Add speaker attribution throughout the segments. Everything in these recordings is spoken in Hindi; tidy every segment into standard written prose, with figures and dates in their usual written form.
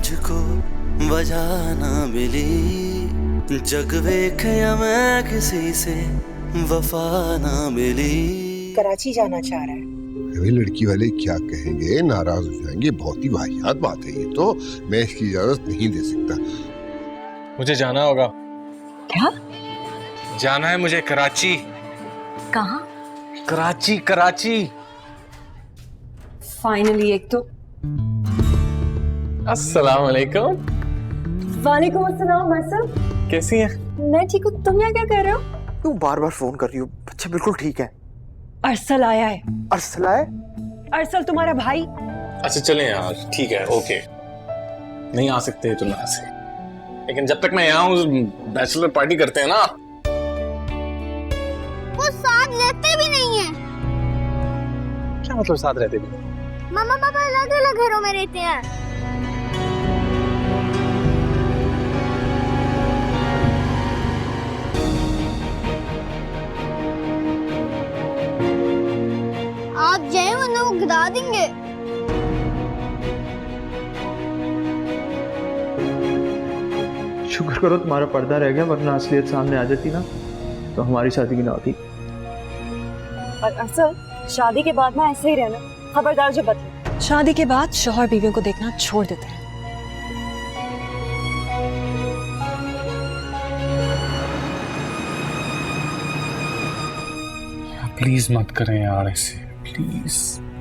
Speaker 1: मुझको वजह ना मिली, जग वेख्या मैं किसी से वफा ना मिली।
Speaker 2: कराची जाना चाह रहा है।
Speaker 3: अरे लड़की वाले क्या कहेंगे, नाराज हो जाएंगे, बहुत ही वाहियात बात है ये तो। मैं इसकी इजाजत नहीं दे सकता।
Speaker 4: मुझे जाना होगा।
Speaker 2: क्या
Speaker 4: जाना है मुझे कराची।
Speaker 2: कहाँ?
Speaker 4: कराची कराची।
Speaker 2: फाइनली एक तो।
Speaker 4: अस्सलाम वालेकुम।
Speaker 2: वालेकुम अस्सलाम। अरसल
Speaker 4: कैसी हैं?
Speaker 2: मैं ठीक हूँ, तुम यहाँ क्या कर रहे हो?
Speaker 5: क्यों बार बार फोन कर रही हो? बच्चा बिल्कुल ठीक है।
Speaker 2: अरसल आया है।
Speaker 5: अरसल है?
Speaker 2: अरसल तुम्हारा भाई।
Speaker 4: अच्छा चलें यार, ठीक है, ओके। नहीं आ सकते तो ना से, लेकिन जब तक मैं यहाँ हूँ बैचलर पार्टी करते हैं ना।
Speaker 6: वो साथ रहते भी नहीं है।
Speaker 4: क्या मतलब साथ रहते भी?
Speaker 6: मम्मा पापा अलग अलग घरों में रहते हैं। आप जाए वरना वो गिरा देंगे।
Speaker 5: शुक्र करो तुम्हारा पर्दा रह गया, वरना असलियत सामने आ जाती ना तो हमारी शादी भी ना होती।
Speaker 2: और अरसल शादी के बाद ना ऐसे ही रहना, खबरदार जो बदले। शादी के बाद शौहर बीवियों को देखना छोड़ देते हैं।
Speaker 4: प्लीज मत करें यार ऐसे, प्लीज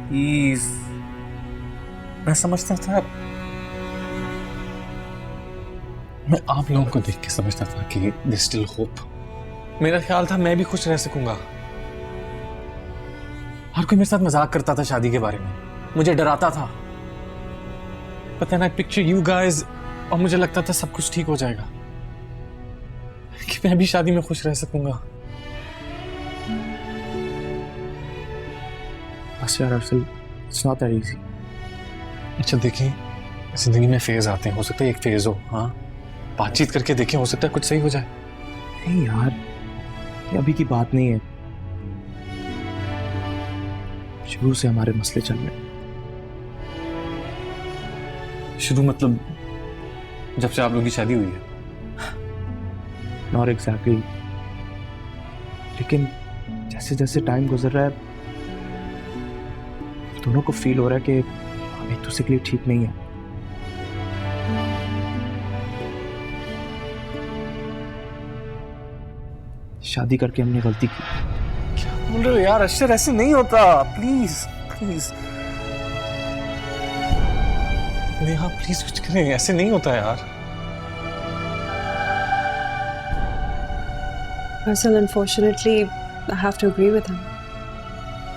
Speaker 4: प्लीज। मैं समझता था, मैं आप लोगों को देख के समझता था कि there's still hope। मेरा ख्याल था मैं भी खुश रह सकूंगा। हर कोई मेरे साथ मजाक करता था शादी के बारे में, मुझे डराता था। But then I picture you guys और मुझे लगता था सब कुछ ठीक हो जाएगा, कि मैं भी शादी में खुश रह सकूंगा। बस यार अरसल, it's not that easy। अच्छा देखें, जिंदगी में फेज आते हैं, हो सकता है एक फेज हो, हाँ बातचीत करके देखें, हो सकता है कुछ सही हो जाए।
Speaker 5: नहीं यार, ये अभी की बात नहीं है। शुरू से हमारे मसले चल रहे हैं।
Speaker 4: शुरू मतलब जब से आप लोगों की शादी हुई है?
Speaker 5: नॉट एग्जैक्टली, लेकिन जैसे जैसे टाइम गुजर रहा है दोनों को फील हो रहा है कि हम एक दूसरे के लिए ठीक नहीं है। शादी करके हमने गलती की।
Speaker 4: क्या बोल रहे हो यार अशर, ऐसे नहीं होता, प्लीज प्लीज। नेहा प्लीज कुछ करें, ऐसे नहीं होता यार।
Speaker 2: अरसल unfortunately I have to agree with him.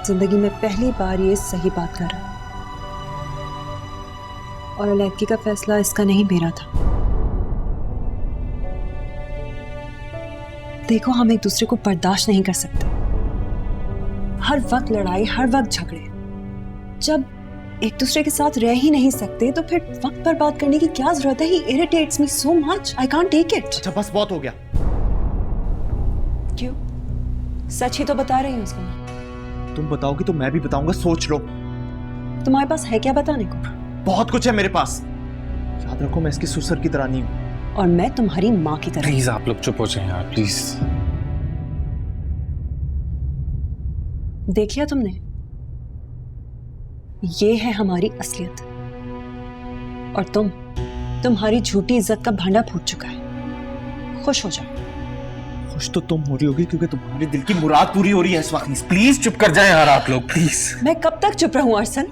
Speaker 2: जिंदगी में पहली बार ये सही बात कर रहा है, और अलैदगी का फैसला इसका नहीं मेरा था। देखो हम एक दूसरे को बर्दाश्त नहीं कर सकते, हर वक्त लड़ाई, हर वक्त झगड़े। जब एक दूसरे के साथ रह ही नहीं सकते तो फिर वक्त बर्बाद करने की क्या जरूरत है? He irritates me so much, I can't take it।
Speaker 5: अच्छा बस बहुत हो गया।
Speaker 2: क्यों? सच ही तो बता रही हूँ उसको।
Speaker 5: तुम बताओगी तो मैं भी बताऊंगा, सोच लो।
Speaker 2: तुम्हारे पास है क्या बताने को?
Speaker 5: बहुत कुछ है मेरे पास। याद रखो मैं इसकी सुसर की तरह नहीं हूँ।
Speaker 2: और मैं तुम्हारी माँ की तरह।
Speaker 4: प्लीज आप लोग चुप हो जाएं यार, प्लीज।
Speaker 2: देख लिया तुमने, ये है हमारी असलियत। और तुम्हारी झूठी इज्जत का भांडा फूट चुका है। खुश हो जाओ।
Speaker 5: खुश तो तुम हो रही होगी क्योंकि तुम्हारे दिल की मुराद पूरी हो रही है इस वक्त।
Speaker 4: प्लीज चुप कर जाएं यार आप लोग, प्लीज।
Speaker 2: मैं कब तक चुप रहूं अरसल?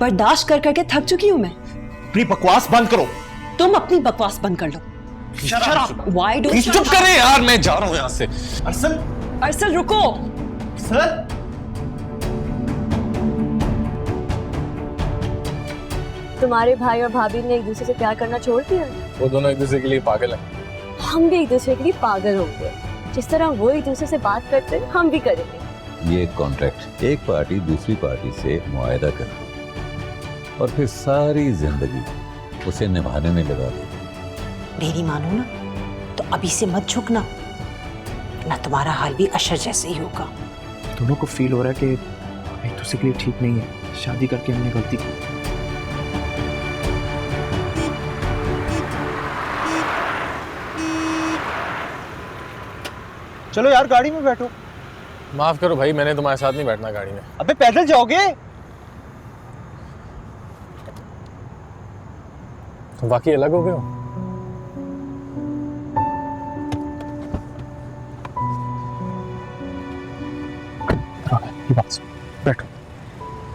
Speaker 2: बर्दाश्त कर करके थक चुकी हूं मैं।
Speaker 5: अपनी बकवास बंद करो।
Speaker 2: तुम अपनी बकवास बंद कर लो। Why don't
Speaker 4: प्लीज
Speaker 2: you-
Speaker 4: चुप करें यार, मैं जा रहा हूँ यहाँ से।
Speaker 5: अरसल,
Speaker 2: अरसल रुको।
Speaker 5: सर
Speaker 7: तुम्हारे भाई और भाभी ने एक दूसरे से प्यार करना छोड़ दिया?
Speaker 4: वो दोनों एक दूसरे के लिए पागल हैं।
Speaker 7: हम भी एक दूसरे के लिए पागल होंगे। जिस तरह वो एक दूसरे से बात करते हैं हम भी करेंगे।
Speaker 8: ये एक कॉन्ट्रैक्ट, एक पार्टी दूसरी पार्टी से मुआयदा कर और फिर सारी जिंदगी उसे निभाने में लगा दे।
Speaker 9: मेरी मानो ना तो अभी से मत झुकना, ना तुम्हारा हाल भी अशर जैसे ही होगा।
Speaker 5: दोनों को फील हो रहा है कि एक दूसरे के लिए ठीक नहीं है। शादी करके हमने गलती की। चलो यार गाड़ी में बैठो।
Speaker 4: माफ करो भाई, मैंने तुम्हारे साथ नहीं बैठना गाड़ी में।
Speaker 5: अबे पैदल जाओगे?
Speaker 4: तुम वाकई अलग हो गए हो। ये बात सुन, बैठो,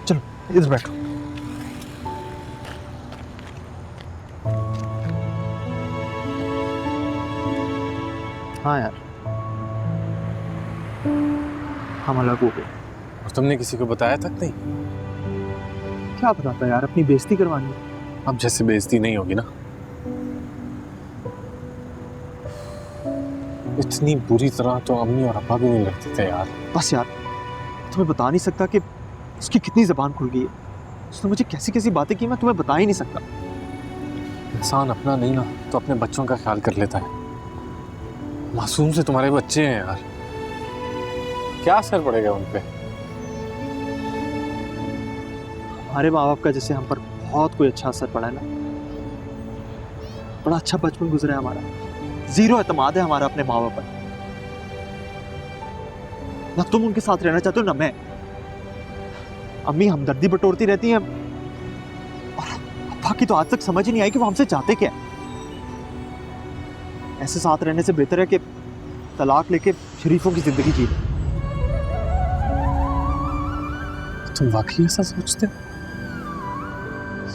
Speaker 4: चलो इधर बैठो।
Speaker 5: हाँ यार, हम अलग हो गए।
Speaker 4: और तुमने किसी को बताया तक नहीं?
Speaker 5: क्या बताता यार, अपनी बेइज्जती करवानी है।
Speaker 4: अब जैसे बेइज्जती नहीं होगी ना। इतनी बुरी तरह तो अम्मी और अब्बा भी नहीं लगते थे यार।
Speaker 5: बस यार, तुम्हें बता नहीं सकता कि उसकी कितनी जबान खुल गई है। उसने मुझे कैसी कैसी बातें की, मैं तुम्हें बता ही नहीं सकता।
Speaker 4: इंसान अपना नहीं ना तो अपने बच्चों का ख्याल कर लेता है। मासूम से तुम्हारे बच्चे हैं यार, क्या असर पड़ेगा उन पे?
Speaker 5: हमारे माँ बाप का जैसे हम पर बहुत कोई अच्छा असर पड़ा है ना। बड़ा अच्छा बचपन गुजरा है हमारा। जीरो एतमाद है हमारा अपने माँ बाप पर। ना तुम उनके साथ रहना चाहते हो ना मैं। अम्मी हमदर्दी बटोरती रहती हैं और अब्बा की तो आज तक समझ ही नहीं आई कि वो हमसे चाहते क्या है। ऐसे साथ रहने से बेहतर है कि तलाक लेके शरीफों की जिंदगी जी।
Speaker 4: तुम वाकई ऐसा सोचते हो?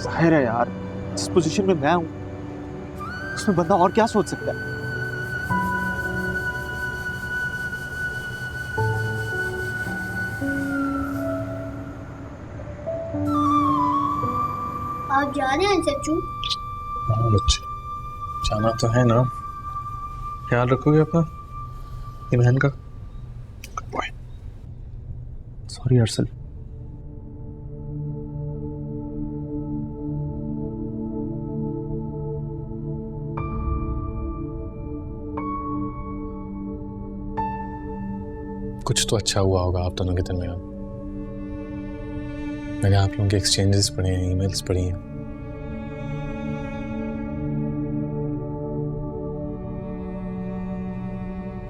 Speaker 5: जाहिर है यार, जिस पोजीशन में मैं हूं उसमें बंदा और क्या सोच सकता है।
Speaker 6: आप जा रहे हैं चच्चू?
Speaker 4: हाँ बच्चे, जाना तो है ना। ख्याल रखोगे अपना, ये बहन का?
Speaker 5: सॉरी अरसल।
Speaker 4: कुछ तो अच्छा हुआ होगा आप दोनों के दरमियान। मैंने आप लोगों के एक्सचेंजेस पढ़े हैं, ईमेल्स पढ़ी हैं।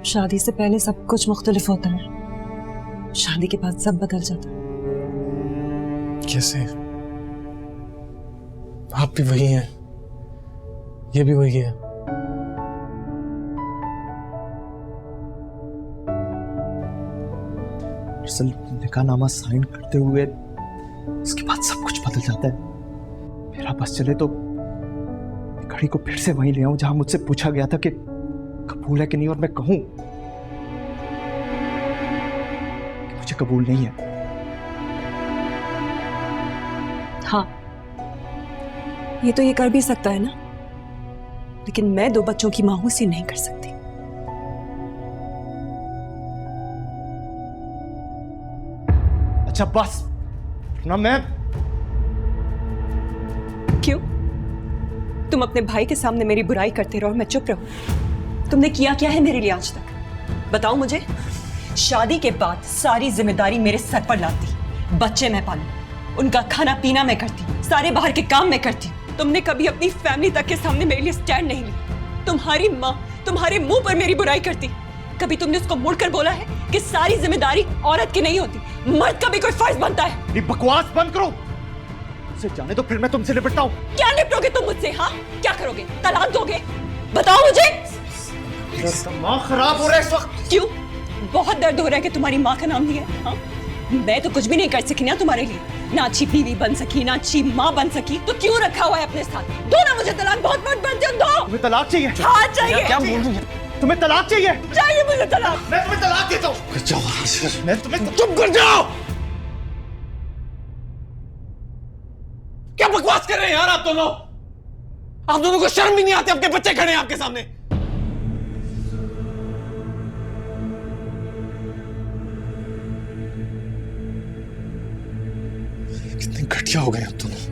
Speaker 2: शादी से पहले सब कुछ मुख्तलिफ होता है, शादी के बाद सब बदल जाता है।
Speaker 4: कैसे? आप भी वही हैं, ये भी वही है।
Speaker 5: अरसल, निकाहनामा साइन करते हुए उसके बाद सब कुछ बदल जाता है। मेरा बस चले तो घड़ी को फिर से वहीं ले आऊं जहां मुझसे पूछा गया था कि कबूल है कि नहीं, और मैं कहूं कि मुझे कबूल नहीं है।
Speaker 2: हाँ, ये तो ये कर भी सकता है ना, लेकिन मैं 2 बच्चों की मां हूं, इसे नहीं कर सकती।
Speaker 5: अच्छा बस ना। मैं
Speaker 2: क्यों? तुम अपने भाई के सामने मेरी बुराई करते रहो और मैं चुप रहूं? तुमने किया क्या है मेरे लिए आज तक? बताओ मुझे। शादी के बाद सारी जिम्मेदारी मेरे सर पर लाती, बच्चे मैं पालूं, उनका खाना पीना मैं करती, सारे बाहर के काम मैं करती। तुमने कभी अपनी फैमिली तक के सामने मेरे लिए स्टैंड नहीं ली। तुम्हारी माँ तुम्हारे मुंह पर मेरी बुराई करती, कभी तुमने उसको मुड़कर बोला है कि सारी जिम्मेदारी औरत की नहीं होती, मर्द का भी कोई फर्ज बनता है?
Speaker 5: ये बकवास बंद करो। मुझसे जाने तो फिर मैं तुमसे निपटता हूँ।
Speaker 2: क्या निपटोगे तुम मुझसे? हाँ, क्या करोगे? तलाक दोगे? बताओ मुझे।
Speaker 5: दिमाग खराब हो रहा है इस वक्त।
Speaker 2: क्यों? बहुत दर्द हो रहा है कि तुम्हारी माँ का नाम लिया है? हाँ, मैं तो कुछ भी नहीं कर सकी ना तुम्हारे लिए, ना अच्छी बीवी बन सकी, ना अच्छी माँ बन सकी, तो क्यों रखा हुआ है अपने साथ? दो ना मुझे तलाक, बहुत मत बन जाओ, दो।
Speaker 5: तुम्हें तलाक चाहिए?
Speaker 2: हाँ चाहिए।
Speaker 5: क्या बोल रही है? तुम्हें तलाक चाहिए?
Speaker 2: चाहिए मुझे तलाक।
Speaker 5: मैं तुम्हें तलाक देता हूँ। मैं तुम्हें चुप कर जाओ।
Speaker 4: क्या बकवास कर रहे हैं यार आप दोनों? आप दोनों को शर्म भी नहीं आती? आपके बच्चे खड़े हैं आपके सामने। कितने घटिया हो गए आप दोनों।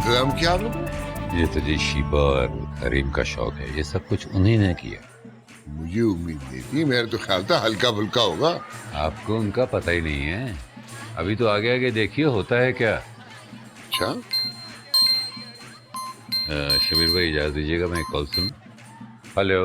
Speaker 3: इंतजाम किया आप लोग?
Speaker 8: ये तो जी शीबा और करीम का शौक है, ये सब कुछ उन्हीं ने किया।
Speaker 3: मुझे उम्मीद नहीं थी, मेरा तो ख्याल था हल्का फुल्का होगा।
Speaker 8: आपको उनका पता ही नहीं है, अभी तो आगे आगे देखिए होता है क्या।
Speaker 3: अच्छा,
Speaker 8: शबीर भाई इजाजत दीजिएगा, मैं कॉल सुन। हेलो।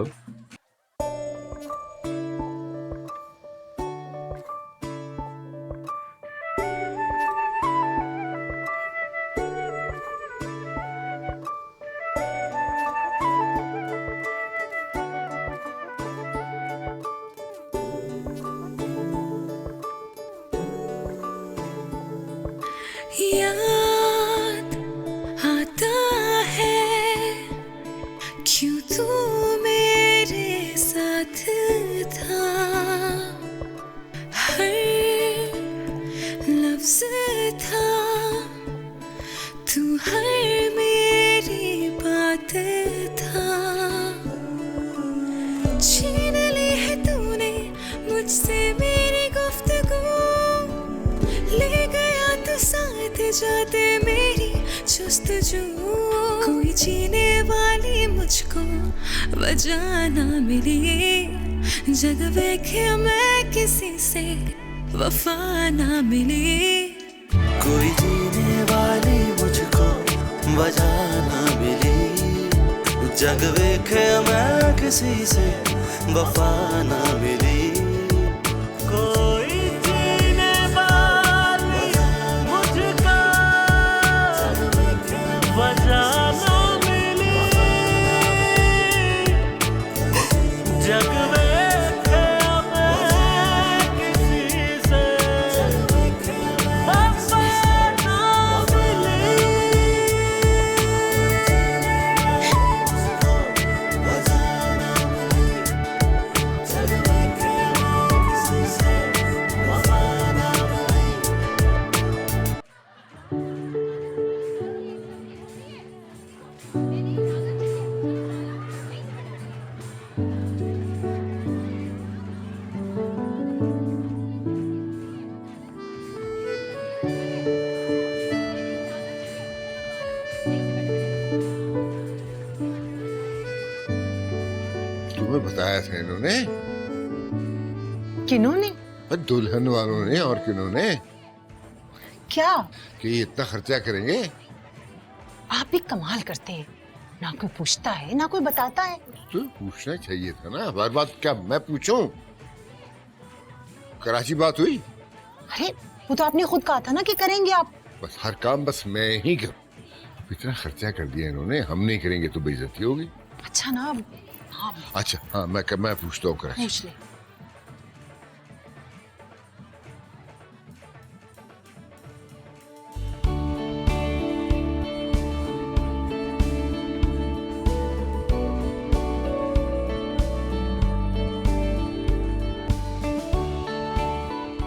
Speaker 10: याद आता है क्यों तू मेरे साथ था, हर लफ्ज था तू, हर मेरी बात था। छीन ली है तूने मुझसे मेरी गुफ्तगू, ले गया तो साथ जाते मेरी जुस्तजू। कोई जीने वाली मुझको वजह ना मिली, जग देखे मैं किसी से वफा ना मिली।
Speaker 1: कोई जीने वाली मुझको वजह ना मिली, जग वेखे मैं किसी से वफा ना मिली। कोई जीने वाली मुझको वजह ना मिली, जग वेखे मैं किसी से वफा ना मिली।
Speaker 3: तुम्हें बताया था इन्होंने,
Speaker 9: किन्होंने?
Speaker 3: दुल्हन वालों ने और किन्होंने,
Speaker 9: क्या?
Speaker 3: कि ये इतना खर्चा करेंगे।
Speaker 9: आप भी कमाल करते हैं, ना कोई पूछता है ना कोई बताता है।
Speaker 3: तो पूछना चाहिए था ना, बार बार क्या मैं पूछूं? कराची बात हुई?
Speaker 9: अरे वो तो आपने खुद कहा था ना कि करेंगे आप।
Speaker 3: बस हर काम बस मैं ही करूं। इतना खर्चा कर दिया इन्होंने, हम नहीं करेंगे तो बेइज्जती होगी।
Speaker 9: अच्छा ना, हाँ
Speaker 3: अच्छा हाँ, मैं पूछता हूँ कराची।
Speaker 9: पूछ ले।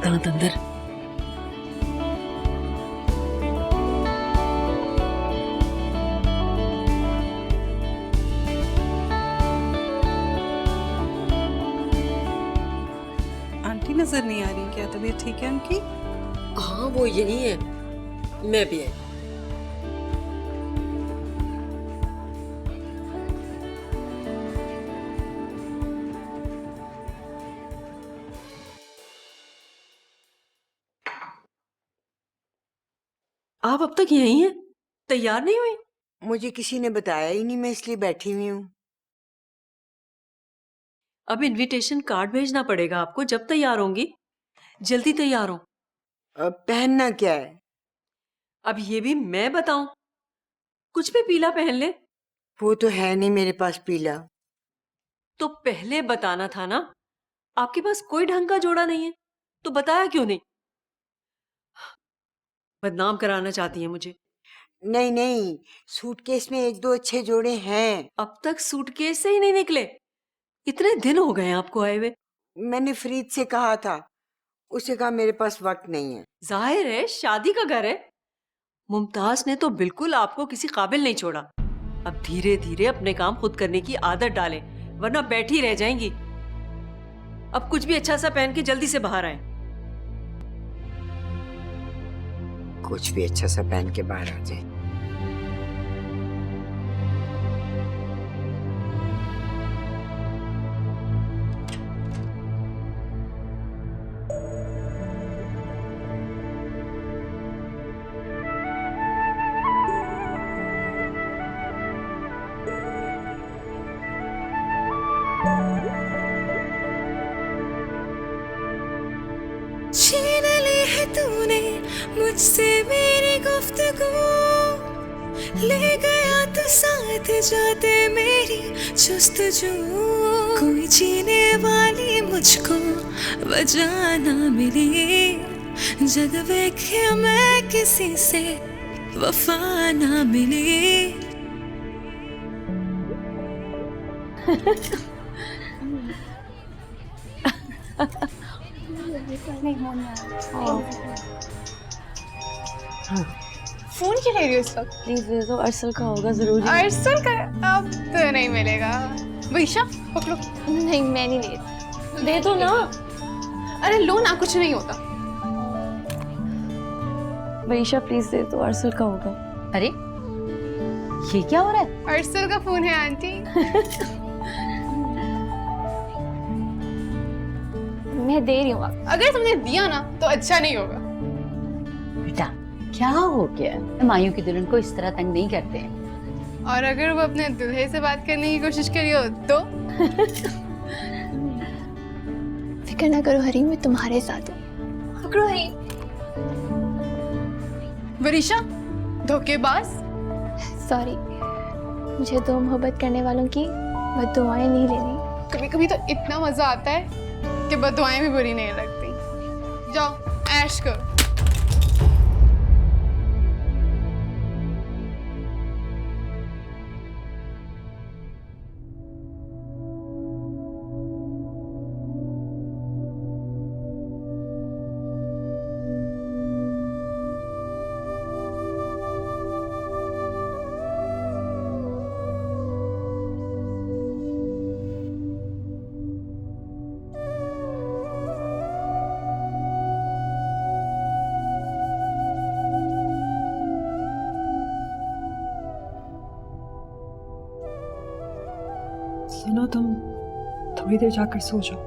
Speaker 2: अंदर
Speaker 11: आंटी नजर नहीं आ रही क्या? तबीयत ठीक है उनकी?
Speaker 12: हाँ वो यही है, मैं भी है। आप अब तक यहीं हैं? तैयार नहीं हुई?
Speaker 13: मुझे किसी ने बताया ही नहीं, मैं इसलिए बैठी हुई हूँ।
Speaker 12: अब इनविटेशन कार्ड भेजना पड़ेगा आपको जब तैयार होंगी। जल्दी तैयार हो।
Speaker 13: अब पहनना क्या है?
Speaker 12: अब ये भी मैं बताऊं? कुछ भी पीला पहन ले।
Speaker 13: वो तो है नहीं मेरे पास पीला।
Speaker 12: तो पहले बताना था ना। आपके पास कोई ढंग का जोड़ा नहीं है तो बताया क्यों नहीं? बदनाम कराना चाहती है मुझे।
Speaker 13: नहीं नहीं, सूटकेस में एक दो अच्छे जोड़े हैं।
Speaker 12: अब तक सूटकेस से ही नहीं निकले? इतने दिन हो गए आपको आए हुए।
Speaker 13: मैंने फरीद से कहा था, उसे कहा मेरे पास वक्त नहीं है।
Speaker 12: जाहिर है शादी का घर है। मुमताज ने तो बिल्कुल आपको किसी काबिल नहीं छोड़ा। अब धीरे धीरे अपने काम खुद करने की आदत डालें, वरना बैठी रह जाएंगी। अब कुछ भी अच्छा सा पहन के जल्दी से बाहर आए।
Speaker 13: कुछ भी अच्छा सा पहन के बाहर आ जाए।
Speaker 10: तूने मुझसे मेरी गुफ्तगू, ले गया तो साथ जाते मेरी जुस्तजू। कोई जीने वाली मुझको वजह ना मिली, जग देखे मैं किसी से वफा ना मिली।
Speaker 14: फोन क्यों ले रही हो इस वक्त?
Speaker 7: प्लीज दे दो, अरसल का होगा जरूरी।
Speaker 14: अरसल का अब तो नहीं मिलेगा। वैशा पकड़ो। नहीं मैं नहीं ले रही।
Speaker 7: दे दो ना।
Speaker 14: अरे लो ना, कुछ नहीं होता।
Speaker 7: वैशा प्लीज दे दो, अरसल का होगा।
Speaker 9: अरे ये क्या हो रहा है?
Speaker 14: अरसल का फोन है आंटी।
Speaker 7: मैं दे रही हूँ।
Speaker 14: अगर तुमने दिया ना तो अच्छा नहीं होगा।
Speaker 9: बेटा क्या हो गया? मायूं की दुल्हन को इस तरह तंग नहीं करते हैं।
Speaker 14: और अगर वो अपने दूल्हे से बात करने की कोशिश करी हो तो? फिक्र ना करो हरीम, मैं तुम्हारे साथ हूँ। पकड़ो हरीम। वरीशा धोखेबाज। सॉरी, मुझे दो मोहब्बत करने वालों की बद्दुआएं नहीं लेनी। कभी कभी तो इतना मजा आता है कि बद्दुआएं भी बुरी नहीं लगती। जाओ ऐश करो।
Speaker 2: सुनो, तुम थोड़ी देर जाकर सो जाओ।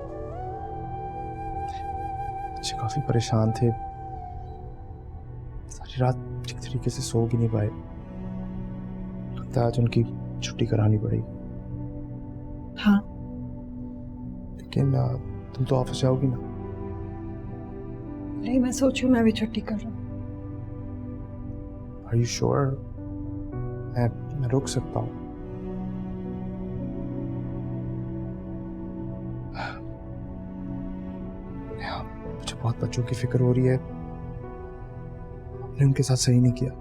Speaker 5: बच्चे काफी परेशान थे, सारी रात ठीक तरीके से सो भी नहीं पाए। लगता है आज उनकी छुट्टी करानी पड़ेगी।
Speaker 2: हाँ,
Speaker 5: लेकिन तुम तो ऑफिस जाओगी ना?
Speaker 2: नहीं, मैं सोचूं मैं भी छुट्टी कर लूं।
Speaker 5: Are you sure? मैं रुक सकता हूँ। मुझे बहुत बच्चों की फिक्र हो रही है। मैंने उनके साथ सही नहीं किया।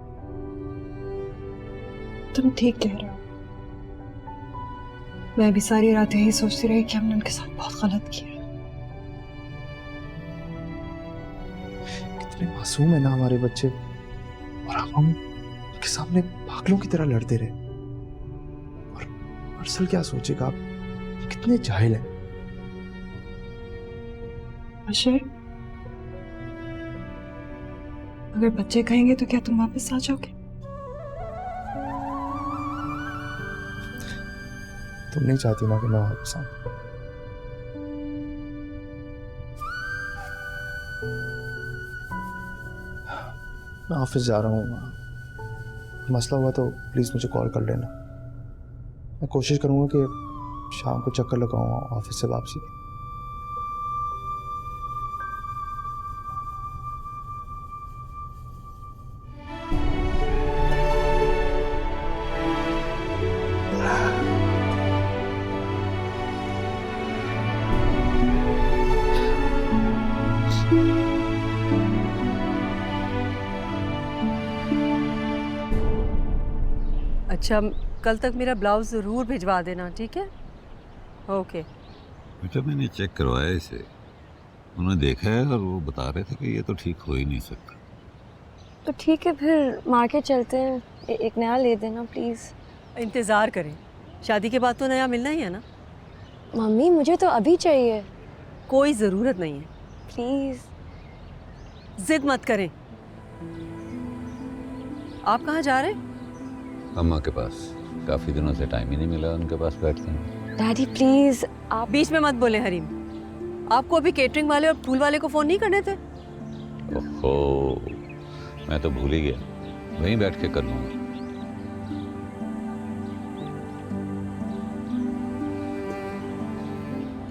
Speaker 2: तुम ठीक कह रहे हो। मैं भी सारी रात यही सोचती रही कि हमने उनके साथ बहुत गलत किया।
Speaker 5: कितने मासूम है ना हमारे बच्चे, और हम उनके सामने पागलों की तरह लड़ते रहे। और अरसल क्या सोचेगा? आप कितने जाहिल हैं।
Speaker 2: अशर, अगर बच्चे कहेंगे तो क्या तुम वापस आ जाओगे?
Speaker 5: तुम नहीं चाहती ना कि मैं वापस आऊं? मैं ऑफिस जा रहा हूँ। मसला हुआ तो प्लीज मुझे कॉल कर लेना। मैं कोशिश करूंगा कि शाम को चक्कर लगाऊंगा ऑफिस से वापसी।
Speaker 12: अच्छा, कल तक मेरा ब्लाउज ज़रूर भिजवा देना, ठीक है? ओके।
Speaker 8: बेटा मैंने चेक करवाया इसे, उन्होंने देखा है और वो बता रहे थे कि ये तो ठीक हो ही नहीं सकता।
Speaker 7: तो ठीक है, फिर मार्केट चलते हैं, एक नया ले देना प्लीज़।
Speaker 12: इंतज़ार करें, शादी के बाद तो नया मिलना ही है ना।
Speaker 7: मम्मी मुझे तो अभी चाहिए।
Speaker 12: कोई ज़रूरत नहीं है,
Speaker 7: प्लीज़।
Speaker 12: जिद मत करें। आप कहाँ जा रहे हैं?
Speaker 8: अम्मा के पास, काफी दिनों से टाइम ही नहीं मिला उनके पास बैठते हैं।
Speaker 7: डैडी प्लीज, आप
Speaker 12: बीच में मत बोले हरीम। आपको अभी केटरिंग वाले और फूल वाले को फोन नहीं करने थे?
Speaker 8: ओहो, मैं तो भूल ही गया, वहीं बैठ के कर लूंगा।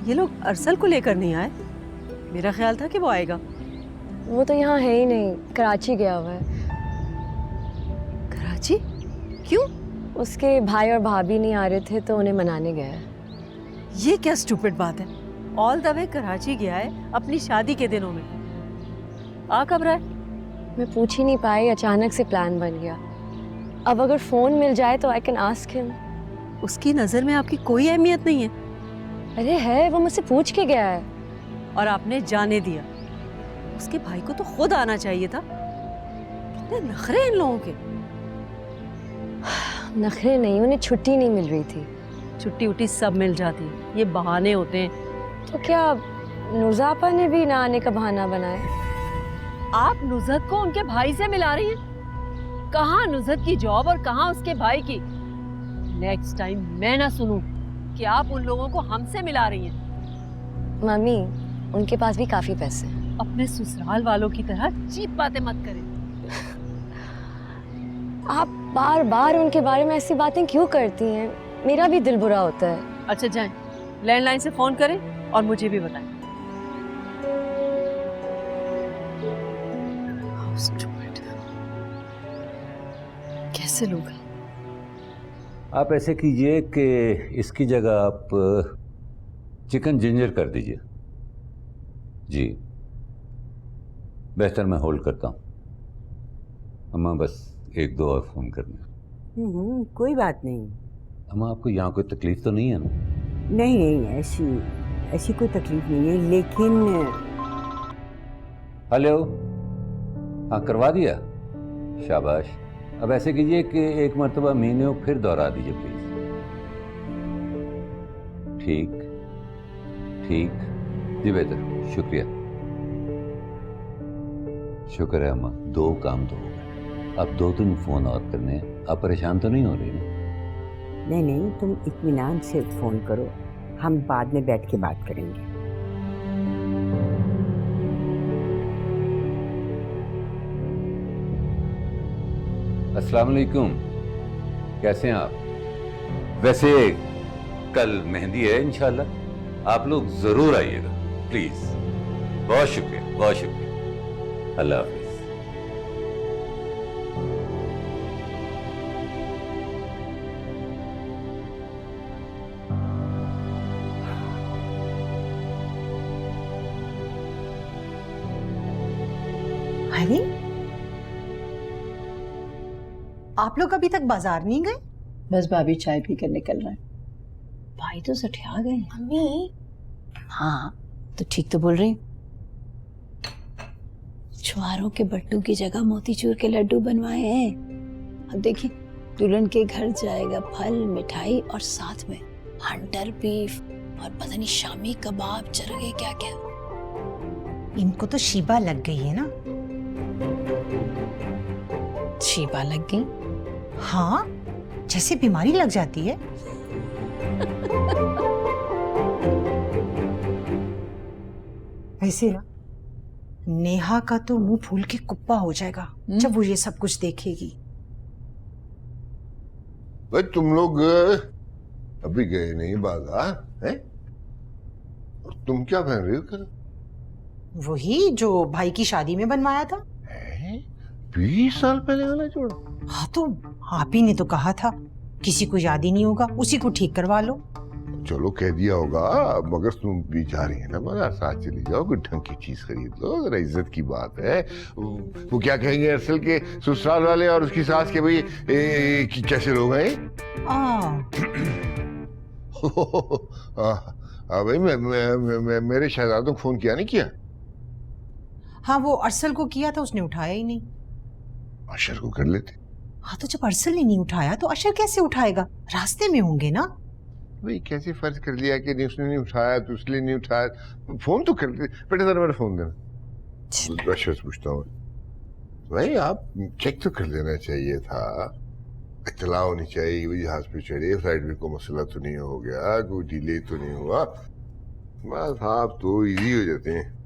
Speaker 12: ये लोग अरसल को लेकर नहीं आए? मेरा ख्याल था कि वो आएगा।
Speaker 7: वो तो यहाँ है ही नहीं, कराची गया हुआ है।
Speaker 12: कराची? क्यों?
Speaker 7: उसके भाई और भाभी नहीं आ रहे थे तो उन्हें मनाने गया है।
Speaker 12: ये क्या स्टूपिड बात है? ऑल द वे कराची गया है अपनी शादी के दिनों में। आ कब रहा है?
Speaker 7: मैं पूछ ही नहीं पाई, अचानक से प्लान बन गया। अब अगर फोन मिल जाए तो आई कैन आस्क हिम।
Speaker 12: उसकी नजर में आपकी कोई अहमियत नहीं है?
Speaker 7: अरे है, वो मुझसे पूछ के गया है।
Speaker 12: और आपने जाने दिया? उसके भाई को तो खुद आना चाहिए था। कितने नखरे इन लोगों के।
Speaker 7: नखरे नहीं, उन्हें छुट्टी नहीं मिल रही थी।
Speaker 12: छुट्टी उट्टी सब मिल जाती है, ये बहाने होते हैं।
Speaker 7: तो क्या नुज़ापा ने भी ना आने का बहाना बनाया?
Speaker 12: आप नुज़हत को उनके भाई से मिला रही हैं? कहाँ नुज़हत की जॉब और कहाँ उसके भाई की? नेक्स्ट टाइम मैं ना सुनूं कि आप उन लोगों को हमसे मिला रही हैं।
Speaker 7: मम्मी, उनके पास भी काफी पैसे हैं।
Speaker 12: अपने ससुराल वालों की तरह चीप बातें मत करें।
Speaker 7: आप बार बार उनके बारे में ऐसी बातें क्यों करती हैं? मेरा भी दिल बुरा होता है।
Speaker 12: अच्छा जाएं, लैंडलाइन से फोन करें और मुझे भी बताएं। कैसे लोग हैं?
Speaker 8: आप ऐसे कीजिए कि इसकी जगह आप चिकन जिंजर कर दीजिए। जी बेहतर, मैं होल्ड करता हूँ। अम्मा बस एक दो और फोन करने।
Speaker 13: कोई बात नहीं।
Speaker 8: अम्मा आपको यहाँ कोई तकलीफ तो नहीं है ना?
Speaker 13: नहीं नहीं, ऐसी कोई तकलीफ नहीं है, लेकिन
Speaker 8: हेलो, हाँ करवा दिया, शाबाश। अब ऐसे कीजिए कि एक मरतबा मीनू फिर दोहरा दीजिए प्लीज। ठीक ठीक जी, बेहतर, शुक्रिया। शुक्र है अम्मा, दो काम तो हो गए। अब 2-3 फोन और करने हैं। आप परेशान तो नहीं हो रही ना?
Speaker 13: नहीं नहीं, तुम इत्मीनान से फोन करो, हम बाद में बैठ के बात करेंगे।
Speaker 8: अस्सलाम वालेकुम, कैसे हैं आप? वैसे कल मेहंदी है इंशाल्लाह, आप लोग जरूर आइएगा प्लीज। बहुत शुक्रिया, बहुत शुक्रिया। अल्लाह हाफिज।
Speaker 9: अरे आप लोग अभी तक बाजार नहीं गए?
Speaker 2: बस भाभी चाय पी कर निकल रहे हैं। भाई तो सठिया गए।
Speaker 9: मम्मी,
Speaker 2: हाँ तो ठीक तो बोल रही। छुआरों के बट्टू की जगह मोतीचूर के लड्डू बनवाए हैं। अब देखिए, दुल्हन के घर जाएगा फल, मिठाई और साथ में हंटर बीफ और पता नहीं शामी कबाब, चरगे क्या क्या।
Speaker 9: इनको तो शीबा लग गई है ना?
Speaker 2: शीबा लग गई?
Speaker 9: हाँ, जैसे बीमारी लग जाती है। वैसे ना, नेहा का तो मुंह फूल के कुप्पा हो जाएगा जब वो ये सब कुछ देखेगी।
Speaker 3: भाई तुम लोग अभी गए नहीं बाजार हैं? और तुम क्या पहन रही हो कल?
Speaker 9: वही जो भाई की शादी में बनवाया था।
Speaker 3: 20 साल पहले वाला जोड़ा?
Speaker 9: हाँ तो आप ही ने तो कहा था, किसी को याद ही नहीं होगा, उसी को ठीक करवा लो।
Speaker 3: चलो कह दिया होगा, मगर तुम भी जा रही है ना बाजार, साथ चली जाओ, कोई ढंग की चीज खरीद लो, जरा इज्जत की बात है। वो क्या कहेंगे अरसल के ससुराल वाले और उसकी सास के, भाई कैसे लोग हैं? भाई मैं मेरे शहजादों को फोन किया नहीं किया?
Speaker 9: हाँ वो अरसल को किया था, उसने उठाया ही नहीं।
Speaker 3: अशर को कर लेते।
Speaker 9: हाँ तो जब अरसल ने नहीं उठाया तो अशर कैसे उठाएगा? रास्ते में होंगे ना।
Speaker 3: भाई कैसे फर्ज कर लिया कि नहीं, उसने नहीं उठाया तो इसलिए नहीं उठाया। फोन तो कर बेटा, जरा मेरा फोन देना। अशर से पूछता हूँ। भाई आप चेक तो कर लेना चाहिए था, इत्तला होनी चाहिए। वो जहाज पे चढ़े, फ्लाइट में कोई मसला तो नहीं हो गया, कोई डिले तो नहीं हुआ। बस आप तो इजी हो जाते हैं।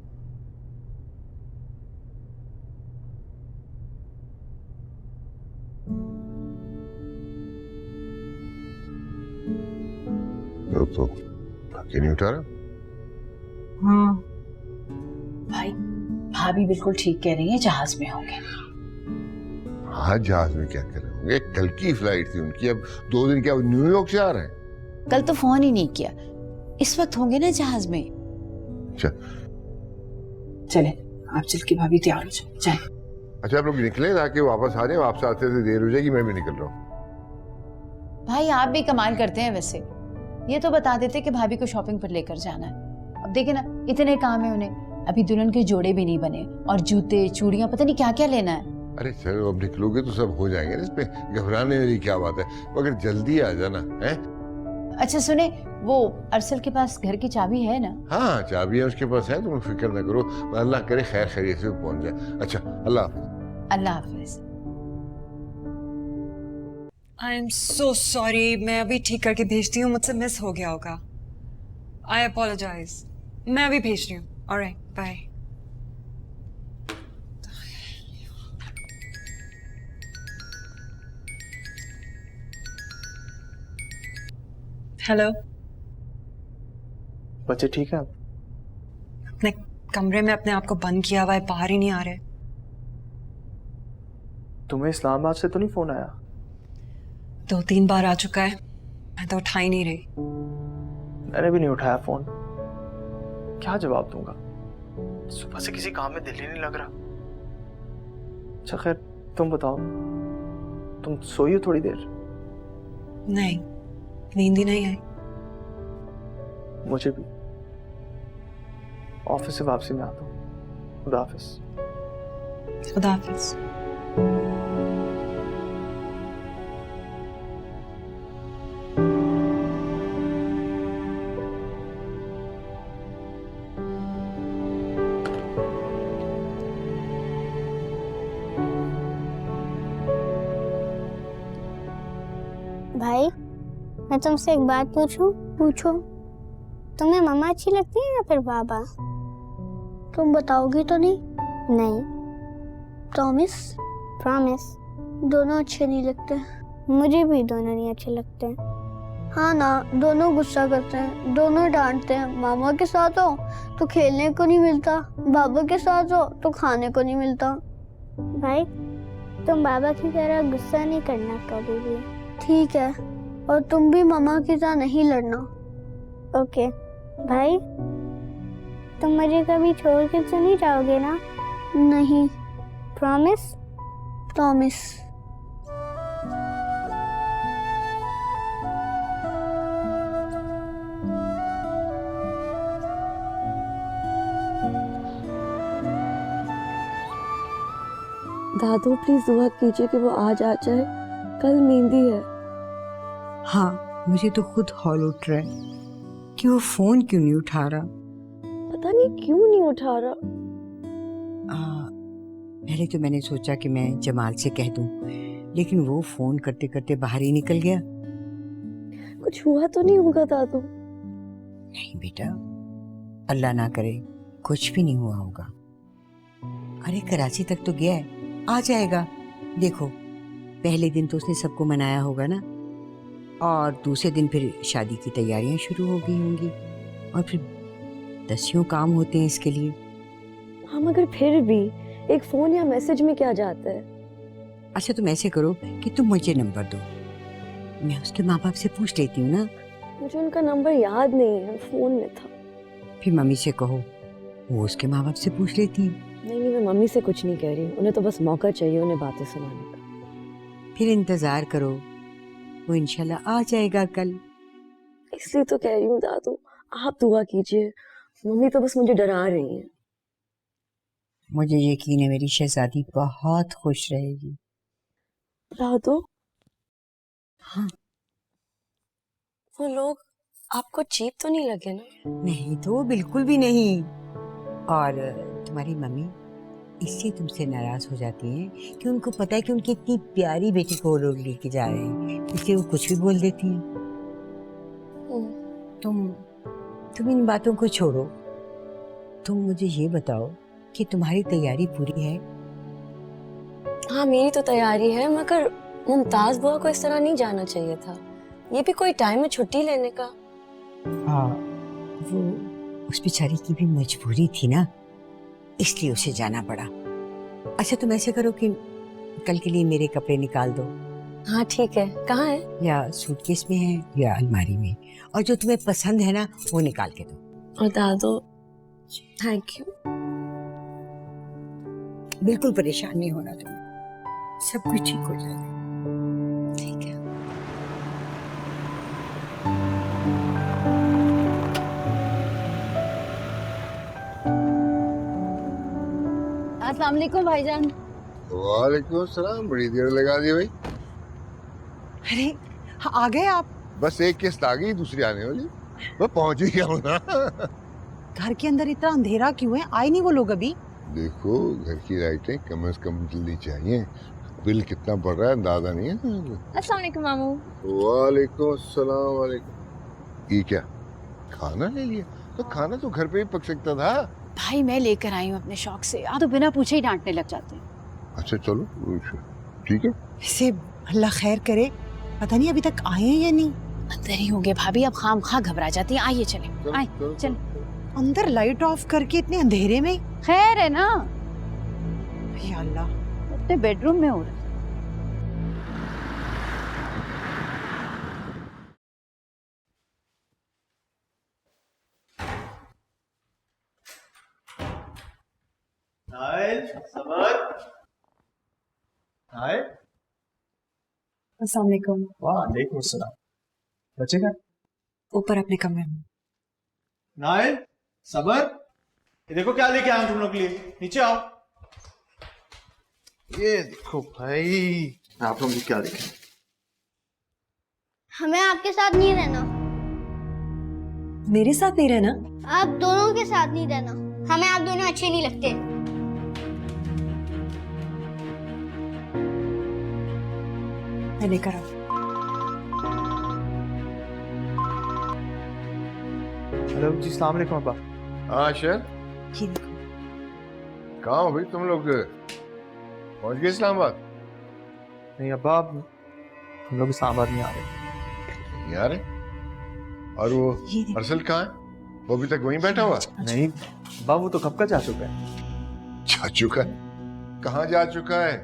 Speaker 3: तो नहीं उठा रहा?
Speaker 9: हाँ
Speaker 2: भाई
Speaker 9: भाभी बिल्कुल ठीक कह रही है, जहाज में होंगे।
Speaker 3: हाँ, जहाज में क्या कर रहे होंगे? कल की फ्लाइट थी उनकी, अब 2 दिन क्या न्यूयॉर्क से आ रहे हैं?
Speaker 9: कल तो फोन ही नहीं किया, इस वक्त होंगे ना जहाज में।
Speaker 3: अच्छा
Speaker 9: चले आप चल के भाभी तैयार हो जाओ, जाए।
Speaker 3: अच्छा, आप लोग निकले ताकि वापस आ जाए, वापस आते आते देर हो जाएगी, मैं भी निकल रहा हूँ।
Speaker 9: भाई आप भी कमाल करते हैं वैसे, ये तो बता देते कि भाभी को शॉपिंग पर लेकर जाना है। अब देखे ना, इतने काम है उन्हें, अभी दुल्हन के जोड़े भी नहीं बने और जूते चूड़ियां पता नहीं क्या क्या लेना है।
Speaker 3: अरे चलो, अब निकलोगे तो सब हो जाएंगे, इसमें घबराने वाली क्या बात है, मगर जल्दी आ जाना है।
Speaker 9: अच्छा सुने, वो अरसल के पास घर की चाबी है ना?
Speaker 3: हाँ, चाबियां उसके पास है, तुम फिक्र ना करो, अल्लाह करे खैर खैरियत से पहुंच जाए। अच्छा, अल्लाह हाफिज।
Speaker 9: अल्लाह हाफिज।
Speaker 2: आई एम सो सॉरी, मैं अभी ठीक करके भेजती हूँ, मुझसे मिस हो गया होगा। आई अपोलोजाइज, मैं अभी भेज रही हूँ। Alright, bye. हेलो,
Speaker 5: बच्चे ठीक है?
Speaker 2: अपने कमरे में अपने आप को बंद किया हुआ है, बाहर ही नहीं आ रहे।
Speaker 5: तुम्हें इस्लामाबाद से तो नहीं फोन आया?
Speaker 2: 2-3 बार आ चुका है, मैं तो उठा ही नहीं रही।
Speaker 5: मैंने भी नहीं उठाया फोन, क्या जवाब दूंगा? सुबह से किसी काम में दिल ही नहीं लग रहा। अच्छा खैर, तुम बताओ, तुम सोई हो थोड़ी देर?
Speaker 2: नहीं, नींद ही नहीं आई।
Speaker 5: मुझे भी। ऑफिस से वापसी में आता हूँ। खुदा हाफिज।
Speaker 2: खुदा हाफिज।
Speaker 6: भाई, मैं तुमसे एक बात पूछूं? पूछो। तुम्हें मम्मा अच्छी लगती है या फिर पापा? तुम बताओगी तो नहीं? नहीं। प्रॉमिस? प्रॉमिस। दोनों अच्छे नहीं लगते। मुझे भी दोनों नहीं अच्छे लगते। हाँ ना, दोनों गुस्सा करते हैं, दोनों डांटते हैं। मामा के साथ हो तो खेलने को नहीं मिलता, बाबा के साथ हो तो खाने को नहीं मिलता। भाई, तुम बाबा की तरह गुस्सा नहीं करना कभी भी, ठीक है? और तुम भी मामा की तरह नहीं लड़ना, ओके? भाई, तुम मुझे कभी छोड़ के तो नहीं जाओगे ना? नहीं। प्रॉमिस? प्रॉमिस।
Speaker 7: दादू प्लीज दुआ कीजिए कि वो आज आ जाए, कल मेहंदी है।
Speaker 13: हाँ, मुझे तो खुद हॉल उठ रहा है कि वो फोन क्यों नहीं उठा रहा।
Speaker 7: पता नहीं क्यों नहीं उठा रहा।
Speaker 13: पहले तो मैंने सोचा कि मैं जमाल से कह दूं, लेकिन वो फोन करते करते बाहर ही निकल गया।
Speaker 7: कुछ हुआ तो नहीं होगा दादू?
Speaker 13: नहीं बेटा, अल्लाह ना करे कुछ भी नहीं हुआ होगा। अरे कराची तक तो गया है, आ जाएगा। देखो, पहले दिन तो उसने सबको मनाया होगा ना, और दूसरे दिन फिर शादी की तैयारियां शुरू हो गई होंगी, और फिर 10 काम होते हैं इसके लिए।
Speaker 7: हाँ, मगर फिर भी एक फोन या मैसेज में क्या जाता है?
Speaker 13: अच्छा, तुम ऐसे करो कि तुम मुझे नंबर दो, मैं उसके माँ बाप से पूछ लेती हूँ ना।
Speaker 7: मुझे उनका नंबर याद नहीं है, फोन में था।
Speaker 13: फिर मम्मी से कहो, वो उसके माँ बाप से पूछ लेती है।
Speaker 7: नहीं, मैं मम्मी से कुछ नहीं कह रही, उन्हें तो बस मौका चाहिए उन्हें बातें सुनाने का।
Speaker 13: फिर इंतजार करो, वो इंशाल्लाह आ जाएगा कल।
Speaker 7: इसलिए तो कह रही हूँ दादू, आप दुआ कीजिए। मम्मी तो बस मुझे डरा रही हैं।
Speaker 13: मुझे यकीन है मेरी शहजादी बहुत खुश रहेगी।
Speaker 7: दादू?
Speaker 13: हाँ।
Speaker 7: वो लोग आपको चीप तो नहीं लगे ना?
Speaker 13: नहीं तो बिल्कुल भी नहीं। और तुम्हारी मम्मी इससे तुमसे नाराज हो जाती हैं कि उनको पता है कि उनकी इतनी प्यारी बेटी को वो लोग लेके जा रहे हैं, इसलिए वो कुछ भी बोल देती हैं। तुम इन बातों को छोड़ो, तुम मुझे ये बताओ कि तुम्हारी तैयारी पूरी है?
Speaker 7: हाँ, मेरी तो तैयारी है, मगर मुमताज बुआ को इस तरह नहीं जाना चाहिए था। ये भी कोई टाइम है छुट्टी लेने का।
Speaker 13: हाँ, वो उस बेचारी की भी मजबूरी थी ना। इसलिए उसे जाना पड़ा। अच्छा तुम ऐसे करो कि कल के लिए मेरे कपड़े निकाल दो।
Speaker 7: हाँ ठीक है, कहाँ है?
Speaker 13: या सूटकेस में है या अलमारी में, और जो तुम्हें पसंद है ना वो निकाल के दो।
Speaker 7: बता दो। Thank you.
Speaker 13: बिल्कुल परेशान नहीं होना तुम्हें, सब कुछ ठीक हो जाएगा।
Speaker 7: ठीक है। अस्सलाम वालेकुम भाईजान।
Speaker 3: वालेकुम सलाम, बड़ी देर लगा दी भाई।
Speaker 2: अरे हाँ, आ गए आप?
Speaker 3: बस एक किस्त आ गई, दूसरी आने वाली। मैं पहुंच ही गया हूँ ना।
Speaker 2: घर के अंदर इतना अंधेरा क्यों है? आए नहीं वो लोग अभी?
Speaker 3: देखो घर की लाइटें कम से कम जल्दी चाहिए, बिल कितना पड़ रहा है अंदाजा नहीं है।
Speaker 14: अस्सलाम वालेकुम मामू।
Speaker 3: वालेकुम सलाम। वालेकुम। ये क्या खाना ले लिया? तो खाना तो घर पे ही पक सकता था।
Speaker 9: भाई मैं लेकर आई हूँ अपने शौक से, आ तो बिना पूछे ही डांटने लग जाते हैं।
Speaker 3: अच्छा चलो ठीक है।
Speaker 2: इसे अल्लाह खैर करे, पता नहीं अभी तक आए हैं या नहीं।
Speaker 9: अंदर ही होंगे भाभी, अब खामखा घबरा जाती हैं। आइए चले, आए चल।
Speaker 2: अंदर लाइट ऑफ करके इतने अंधेरे में?
Speaker 9: खैर है ना,
Speaker 2: या अल्लाह।
Speaker 9: अपने बेडरूम में हो रहा है।
Speaker 2: अस्सलाम वालेकुम।
Speaker 5: वालेकुम सलाम। बच्चे का
Speaker 2: ऊपर अपने कमरे में।
Speaker 5: नाइल, सबर, ये देखो क्या लेके आया हूं तुम लोग के लिए, नीचे आओ। ये देखो भाई, आप लोग क्या देखें।
Speaker 6: हमें आपके साथ नहीं रहना।
Speaker 2: मेरे साथ नहीं रहना?
Speaker 6: आप दोनों के साथ नहीं रहना, हमें आप दोनों अच्छे नहीं लगते।
Speaker 2: मैं लेकर आऊं।
Speaker 5: हेलो जी, सलाम अलैकुम अब्बा।
Speaker 3: हाँ शर,
Speaker 2: ये देखो।
Speaker 3: कहाँ हो भाई तुम लोग? पहुंच गए इस्लामाबाद?
Speaker 5: नहीं अब्बा, अब हम लोग इस्लामाबाद नहीं आ रहे।
Speaker 3: नहीं आ रहे? और वो अरसल कहाँ है? वो अभी तक वहीं बैठा हुआ?
Speaker 5: नहीं अब्बा, वो तो कब का जा चुका है।
Speaker 3: जा चुका है? कहाँ जा चुका है?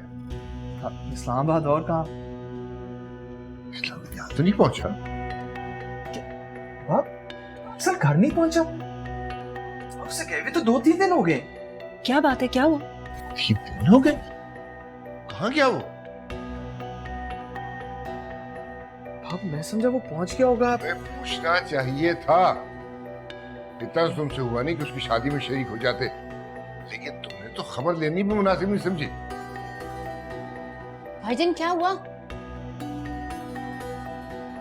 Speaker 5: इस्लामाबाद, और कहाँ?
Speaker 3: इस्लामाबाद यहाँ तो नहीं पहुंचा।
Speaker 5: अरसल घर नहीं पहुंचा? उससे गए हुए तो 2-3 दिन हो गए।
Speaker 2: क्या बात है, क्या हुआ?
Speaker 3: 3 दिन हो गए? कहाँ गया वो?
Speaker 5: अब मैं समझा वो पहुंच गया होगा।
Speaker 3: पूछना चाहिए था। इतना तुमसे हुआ नहीं कि उसकी शादी में शरीक हो जाते, लेकिन तुमने तो खबर लेनी भी मुनासिब नहीं समझी।
Speaker 9: भाईजान क्या हुआ?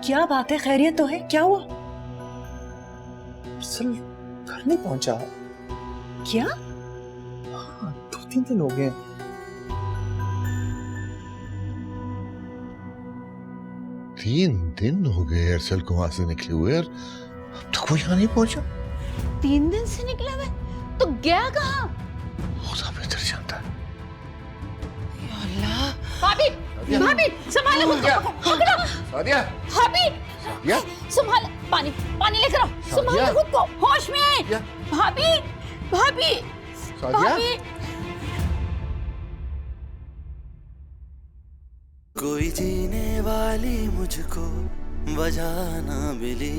Speaker 2: क्या बात है, खैरियत तो है? क्या हुआ?
Speaker 5: अरसल घर नहीं पहुंचा।
Speaker 2: क्या?
Speaker 5: हाँ, 2-3 दिन हो गए।
Speaker 3: तीन दिन हो गए अरसल को वहां से निकले हुए और अब तक वो यहाँ नहीं पहुंचा।
Speaker 9: 3 दिन से निकला हुआ तो गया कहाँ?
Speaker 3: खुदा बेहतर जानता है।
Speaker 9: या अल्लाह। भाभी, भाभी संभालो खुद को, पकड़ो।
Speaker 3: सादिया,
Speaker 9: भाभी,
Speaker 3: सादिया,
Speaker 9: संभाल, पानी पानी लेकर आओ, संभालो खुद को, होश में। भाभी, भाभी, भाभी।
Speaker 1: कोई जीने वाली मुझको वजह ना मिली,